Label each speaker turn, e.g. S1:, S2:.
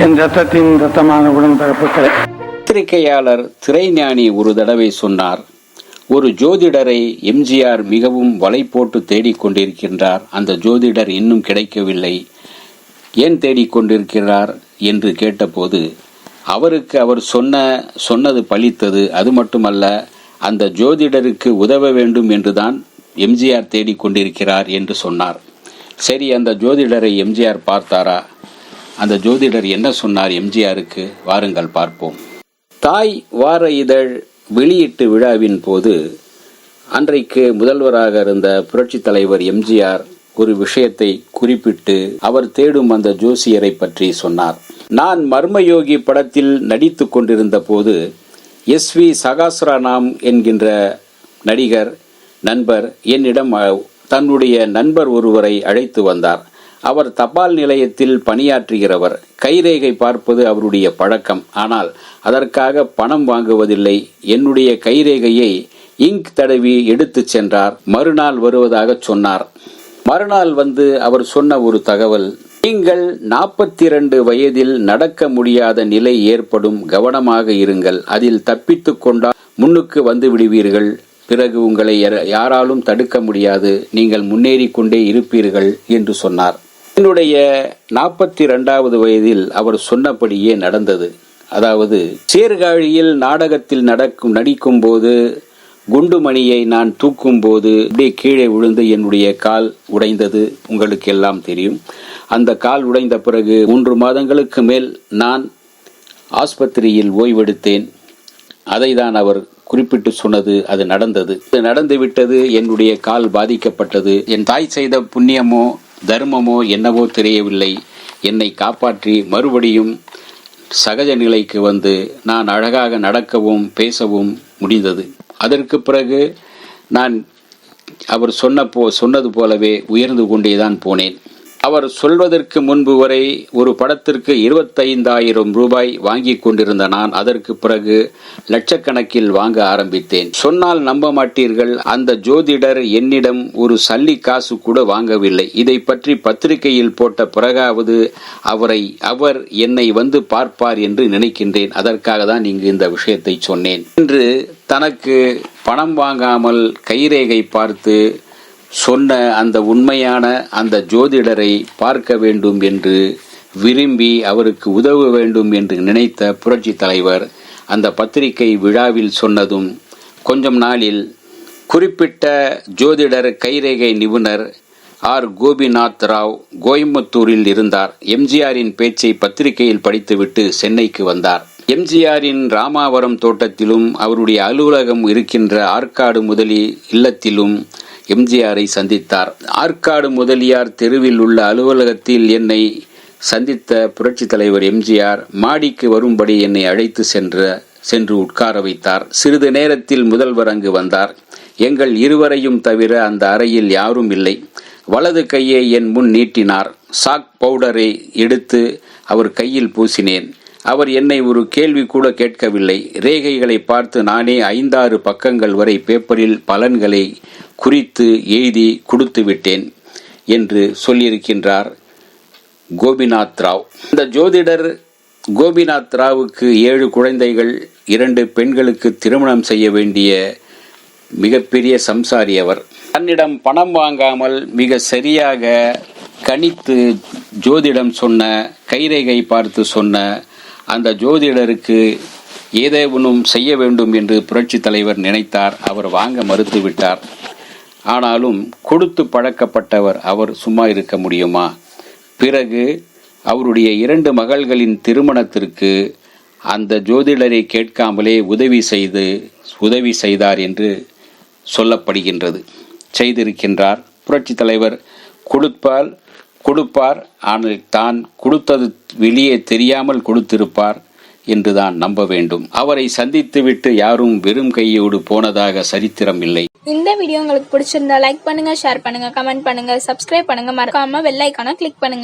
S1: என் ரத்தத்தின் ரத்தமான உடன்பிறப்புகளே.
S2: பத்திரிகையாளர் திரைஞானி ஒரு தடவை சொன்னார், ஒரு ஜோதிடரை எம்ஜிஆர் மிகவும் வலை போட்டு தேடிக்கொண்டிருக்கின்றார். அந்த ஜோதிடர் இன்னும் கிடைக்கவில்லை. ஏன் தேடிக்கொண்டிருக்கிறார் என்று கேட்டபோது அவருக்கு அவர் சொன்னது பலித்தது. அது மட்டுமல்ல, அந்த ஜோதிடருக்கு உதவ வேண்டும் என்றுதான் எம்ஜிஆர் தேடிக்கொண்டிருக்கிறார் என்று சொன்னார். சரி, அந்த ஜோதிடரை எம்ஜிஆர் பார்த்தாரா? அந்த ஜோதிடர் என்ன சொன்னார் எம்ஜிஆருக்கு? வாருங்கள் பார்ப்போம். தாய் வார இதழ் வெளியீட்டு விழாவின் போது அன்றைக்கு முதல்வராக இருந்த புரட்சி தலைவர் எம்ஜிஆர் ஒரு விஷயத்தை குறிப்பிட்டு அவர் தேடும் அந்த ஜோசியரை பற்றி சொன்னார். நான் மர்மயோகி படத்தில் நடித்து கொண்டிருந்த போது SV சகாஸ்ரானாம் என்கின்ற நடிகர் நண்பர் என்னிடம் தன்னுடைய நண்பர் ஒருவரை அழைத்து வந்தார். அவர் தபால் நிலையத்தில் பணியாற்றுகிறவர். கைரேகை பார்ப்பது அவருடைய பழக்கம். ஆனால் அதற்காக பணம் வாங்குவதில்லை. என்னுடைய கைரேகையை இங்க் தடவி எடுத்து சென்றார். மறுநாள் வருவதாக சொன்னார். மறுநாள் வந்து அவர் சொன்ன ஒரு தகவல், நீங்கள் 42 வயதில் நடக்க முடியாத நிலை ஏற்படும், கவனமாக இருங்கள், அதில் தப்பித்து கொண்டால் முன்னுக்கு வந்து விடுவீர்கள், பிறகு உங்களை யாராலும் தடுக்க முடியாது, நீங்கள் முன்னேறி கொண்டே இருப்பீர்கள் என்று சொன்னார். என்னுடைய 42வது வயதில் அவர் சொன்னபடியே நடந்தது. அதாவது சீர்காழியில் நாடகத்தில் நடிக்கும் போது குண்டுமணியை நான் தூக்கும் போது அப்படியே கீழே விழுந்து என்னுடைய கால் உடைந்தது. உங்களுக்கு எல்லாம் தெரியும். அந்த கால் உடைந்த பிறகு 3 மாதங்களுக்கு மேல் நான் ஆஸ்பத்திரியில் ஓய்வெடுத்தேன். அதை தான் அவர் குறிப்பிட்டு சொன்னது. அது நடந்தது. நடந்து விட்டது. என்னுடைய கால் பாதிக்கப்பட்டது. என் தாய் செய்த புண்ணியமோ தர்மமோ என்னவோ தெரியவில்லை. என்னை காப்பாற்றி மறுபடியும் சகஜ நிலைக்கு வந்து நான் அழகாக நடக்கவும் பேசவும் முடிந்தது. அதற்கு பிறகு நான் அவர் சொன்னது போலவே உயர்ந்து கொண்டேதான் போனேன். அவர் சொல்வதற்கு முன்பு வரை ஒரு படத்திற்கு 25,000 ரூபாய் வாங்கி கொண்டிருந்த நான் அதற்கு பிறகு லட்சக்கணக்கில் வாங்க ஆரம்பித்தேன். சொன்னால் நம்ப மாட்டீர்கள், அந்த ஜோதிடர் என்னிடம் ஒரு சல்லி காசு கூட வாங்கவில்லை. இதை பற்றி பத்திரிகையில் போட்ட பிறகாவது அவர் என்னை வந்து பார்ப்பார் என்று நினைக்கின்றேன். அதற்காக தான் இங்கு இந்த விஷயத்தை சொன்னேன். இன்று தனக்கு பணம் வாங்காமல் கைரேகை பார்த்து சொன்ன அந்த உண்மையான அந்த ஜோதிடரை பார்க்க வேண்டும் என்று விரும்பி அவருக்கு உதவ வேண்டும் என்று நினைத்த புரட்சி தலைவர் அந்த பத்திரிகை விழாவில் சொன்னதும் கொஞ்சம் நாளில் குறிப்பிட்ட ஜோதிடர் கைரேகை நிபுணர் கோபிநாத் ராவ் கோயம்புத்தூரில் இருந்தார். எம்ஜிஆரின் பேச்சை பத்திரிகையில் படித்துவிட்டு சென்னைக்கு வந்தார். எம்ஜிஆரின் ராமாவரம் தோட்டத்திலும் அவருடைய அலுவலகம் இருக்கின்ற ஆற்காடு முதலி இல்லத்திலும் எம்ஜிஆரை சந்தித்தார். ஆற்காடு முதலியார் தெருவில் உள்ள அலுவலகத்தில் என்னை சந்தித்த புரட்சி தலைவர் எம்ஜிஆர் மாடிக்கு வரும்படி என்னை அழைத்து சென்று உட்கார வைத்தார். சிறிது நேரத்தில் முதல்வர் அங்கு வந்தார். எங்கள் இருவரையும் தவிர அந்த அறையில் யாரும் இல்லை. வலது கையை என் முன் நீட்டினார். சாக் பவுடரை எடுத்து அவர் கையில் பூசினேன். அவர் என்னை ஒரு கேள்வி கூட கேட்கவில்லை. ரேகைகளை பார்த்து நானே 5-6 பக்கங்கள் வரை பேப்பரில் பலன்களை குறித்து எழுதி கொடுத்து விட்டேன் என்று சொல்லியிருக்கின்றார் கோபிநாத் ராவ். இந்த ஜோதிடர் கோபிநாத் ராவுக்கு 7 குழந்தைகள், 2 பெண்களுக்கு திருமணம் செய்ய வேண்டிய மிகப்பெரிய சம்சாரி அவர். தன்னிடம் பணம் வாங்காமல் மிக சரியாக கணித்து ஜோதிடம் சொன்ன, கைரேகை பார்த்து சொன்ன அந்த ஜோதிடருக்கு ஏதேனும் செய்ய வேண்டும் என்று புரட்சி தலைவர் நினைத்தார். அவர் வாங்க மறுத்துவிட்டார். ஆனாலும் கொடுத்து பழக்கப்பட்டவர் அவர் சும்மா இருக்க முடியுமா? பிறகு அவருடைய 2 மகள்களின் திருமணத்திற்கு அந்த ஜோதிடரை கேட்காமலே உதவி செய்தார் என்று சொல்லப்படுகின்றது. செய்திருக்கின்றார். புரட்சி தலைவர் கொடுப்பார், ஆனால் தான் கொடுத்தது வெளியே தெரியாமல் கொடுத்திருப்பார் என்றுதான் நம்ப வேண்டும். அவரை சந்தித்துவிட்டு யாரும் வெறும் கையோடு போனதாக சரித்திரம் இல்லை.
S3: இந்த வீடியோ உங்களுக்கு பிடிச்சிருந்தா லைக் பண்ணுங்க, ஷேர் பண்ணுங்க, கமெண்ட் பண்ணுங்க, சப்ஸ்கிரைப் பண்ணுங்க, மறக்காம பெல் ஐகானை கிளிக் பண்ணுங்க.